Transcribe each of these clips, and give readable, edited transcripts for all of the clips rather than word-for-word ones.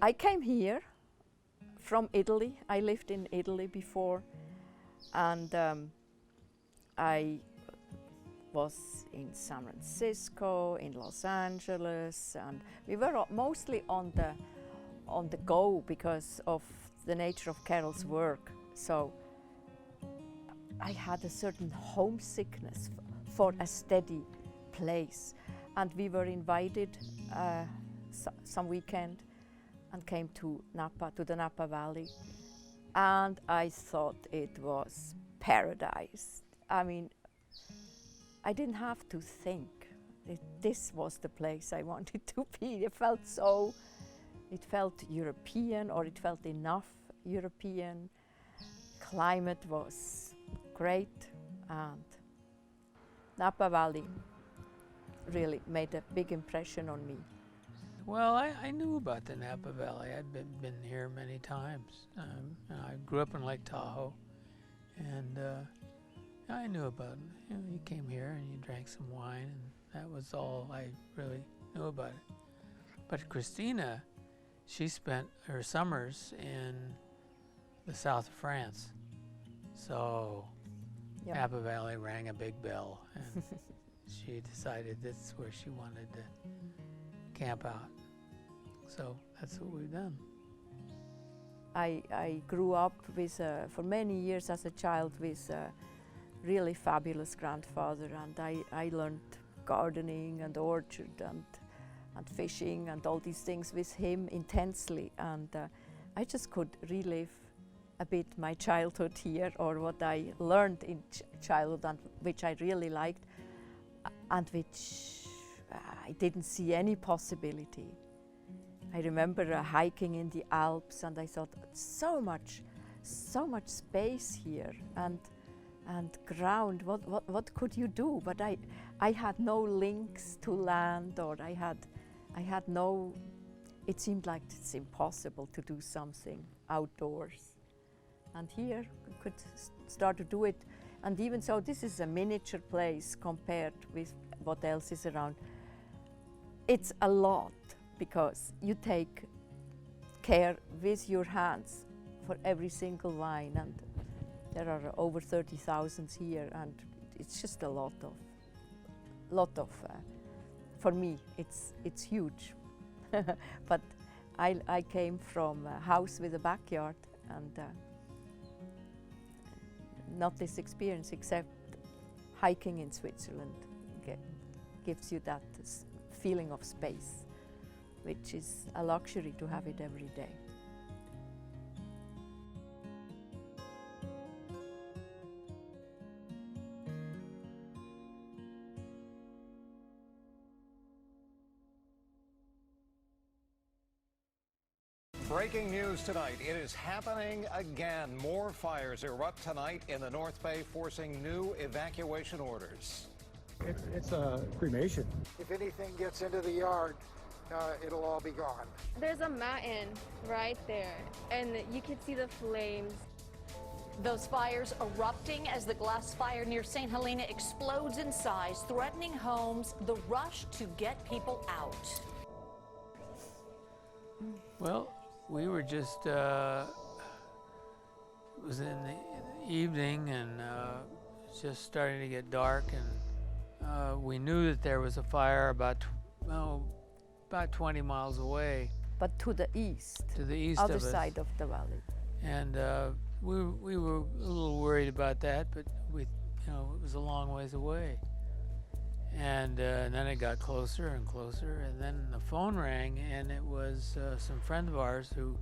I came here from Italy. I lived in Italy before, and I was in San Francisco, in Los Angeles, and we were mostly on the go because of the nature of Carol's work. So I had a certain homesickness for a steady place, and we were invited some weekend and came to Napa, to the Napa Valley, and I thought it was paradise. I mean, I didn't have to think. This was the place I wanted to be. It felt European, or it felt enough European. Climate was great, and Napa Valley really made a big impression on me. Well, I knew about the Napa Valley. I'd been here many times. I grew up in Lake Tahoe, and I knew about it. You know, you came here and you drank some wine, and that was all I really knew about it. But Christina, she spent her summers in the south of France, so yeah. Napa Valley rang a big bell, and she decided that's where she wanted to camp out. So that's what we've done. I grew up with, for many years as a child, with a really fabulous grandfather, and I learned gardening and orchard and fishing and all these things with him intensely, and I just could relive a bit my childhood here, or what I learned in childhood, and which I really liked, and which I didn't see any possibility. I remember hiking in the Alps, and I thought, so much space here, and ground. What could you do? But I had no links to land, or I had no. It seemed like it's impossible to do something outdoors. And here we could start to do it. And even so, this is a miniature place compared with what else is around. It's a lot, because you take care with your hands for every single vine, and there are over 30,000 here, and it's just a lot of. For me, it's huge. But I came from a house with a backyard, and not this experience, except hiking in Switzerland gives you that feeling of space, which is a luxury to have it every day. Breaking news tonight. It is happening again. More fires erupt tonight in the North Bay, forcing new evacuation orders. It's a cremation. If anything gets into the yard, it'll all be gone. There's a mountain right there, and you can see the flames. Those fires erupting as the glass fire near St. Helena explodes in size, threatening homes, the rush to get people out. Well, we were just, it was in the evening, and just starting to get dark, and we knew that there was a fire about 20 miles away. But to the east. To the east other of us. Side of the valley. And we were a little worried about that, but it was a long ways away. And then it got closer and closer, and then the phone rang, and it was some friends of ours who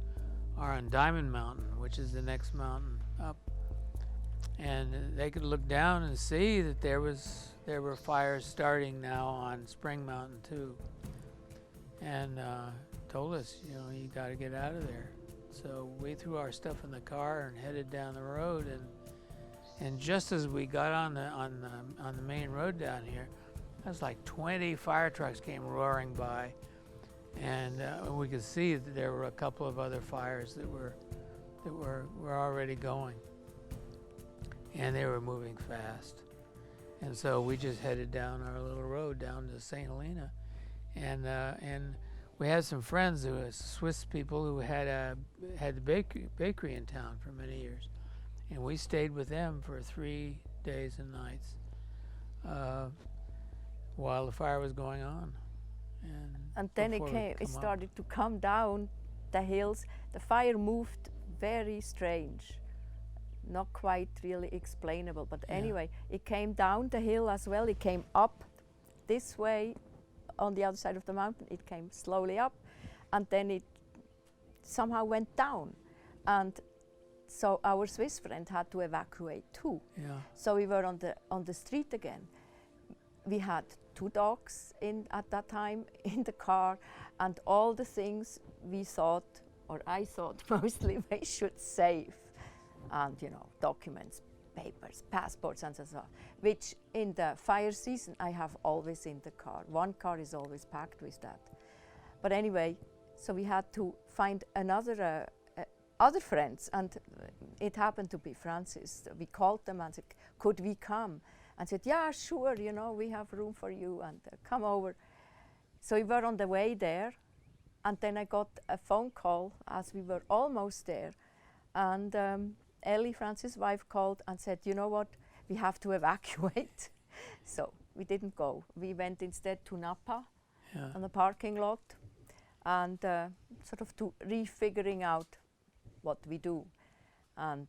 are on Diamond Mountain, which is the next mountain up. And they could look down and see that there were fires starting now on Spring Mountain too. And told us, you got to get out of there. So we threw our stuff in the car and headed down the road. And just as we got on the main road down here, it was like 20 fire trucks came roaring by, and we could see that there were a couple of other fires that were already going, and they were moving fast. And so we just headed down our little road down to St. Helena, and we had some friends who were Swiss people who had the bakery in town for many years, and we stayed with them for 3 days and nights while the fire was going on. And then it started to come down the hills. The fire moved very strange, not quite really explainable, but anyway, it came down the hill as well. It came up this way on the other side of the mountain. It came slowly up, and then it somehow went down. And so our Swiss friend had to evacuate too. Yeah. So we were on the street again. We had 2 dogs at that time in the car, and all the things we thought, or I thought mostly, we should save. And documents, papers, passports, and so on, which in the fire season I have always in the car. One car is always packed with that. But anyway, so we had to find another other friends, and it happened to be Francis. We called them and said, could we come? And said, yeah, sure, we have room for you, and come over. So we were on the way there, and then I got a phone call as we were almost there, and Ellie, Francis' wife, called and said, you know what, we have to evacuate. So we didn't go. We went instead to Napa on the parking lot, and sort of to refiguring out what we do. And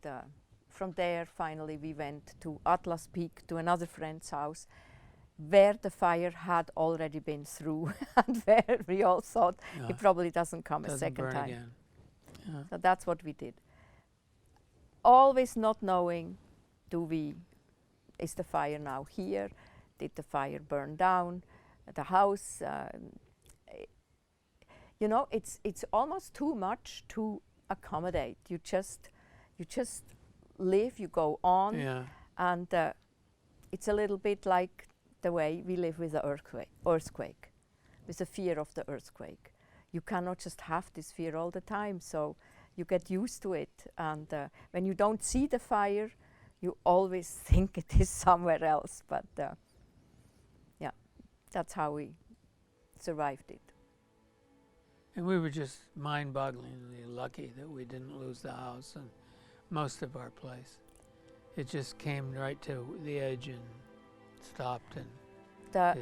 from there, finally, we went to Atlas Peak, to another friend's house, where the fire had already been through, and where we all thought it probably doesn't come a second time. Again. Yeah. So that's what we did. Always not knowing, is the fire now here? Did the fire burn down the house? It's almost too much to accommodate. You just live, you go on, and it's a little bit like the way we live with the earthquake, with the fear of the earthquake. You cannot just have this fear all the time, so you get used to it. And when you don't see the fire, you always think it is somewhere else. But that's how we survived it. And we were just mind-bogglingly lucky that we didn't lose the house and most of our place. It just came right to the edge and stopped, and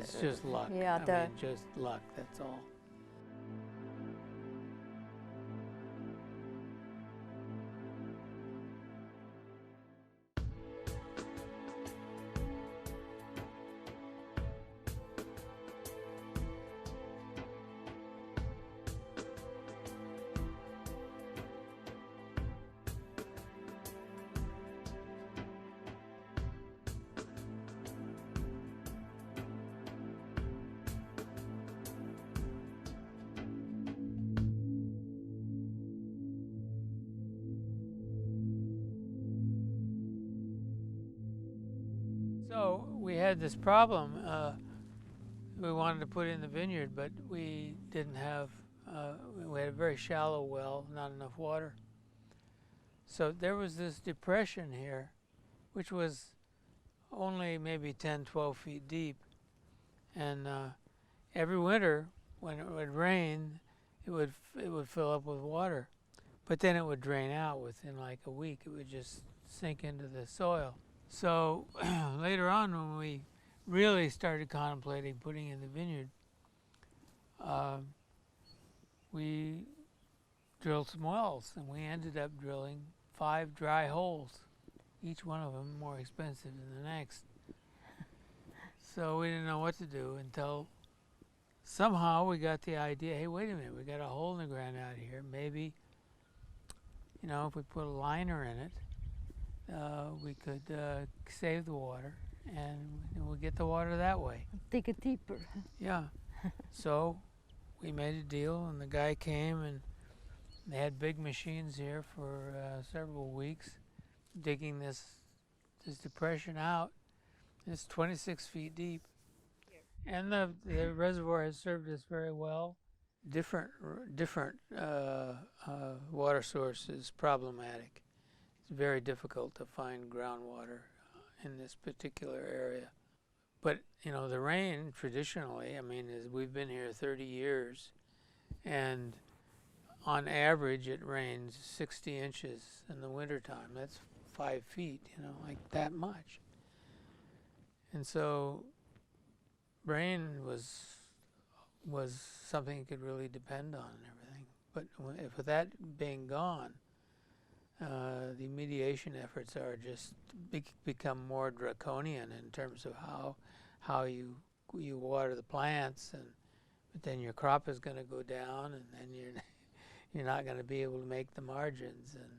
it's just luck. Yeah, I mean, just luck, that's all. So we had this problem. We wanted to put in the vineyard, but we didn't have, we had a very shallow well, not enough water. So there was this depression here, which was only maybe 10, 12 feet deep. And every winter, when it would rain, it would fill up with water. But then it would drain out within like a week. It would just sink into the soil. So later on, when we really started contemplating putting in the vineyard, we drilled some wells, and we ended up drilling 5 dry holes, each one of them more expensive than the next. So we didn't know what to do until somehow we got the idea, hey, wait a minute, we got a hole in the ground out here. Maybe, if we put a liner in it, we could save the water, and we'll get the water that way. Dig it deeper. Yeah. So we made a deal, and the guy came, and they had big machines here for several weeks digging this depression out. It's 26 feet deep. And the reservoir has served us very well. Different water source is problematic. It's very difficult to find groundwater in this particular area. But, the rain traditionally, we've been here 30 years, And on average, it rains 60 inches in the wintertime. That's 5 feet, you know, like that much. And so rain was something you could really depend on and everything. But with that being gone, the mediation efforts are just become more draconian in terms of how you water the plants, but then your crop is going to go down, and then you're not going to be able to make the margins. And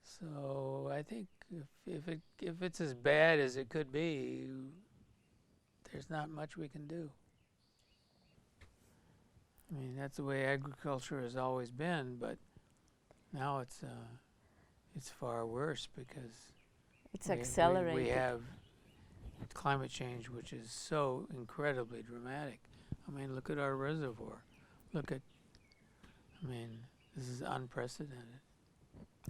so I think if it's as bad as it could be, there's not much we can do. I mean, that's the way agriculture has always been, but now it's far worse because It's accelerated. We have climate change, which is so incredibly dramatic. I mean, look at our reservoir. This is unprecedented.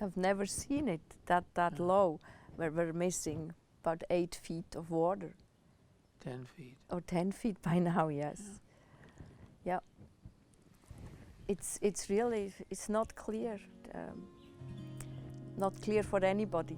I've never seen it that low, where we're missing about 8 feet of water. 10 feet. Or 10 feet by now, yes. Yeah. It's really, it's not clear. Not clear for anybody.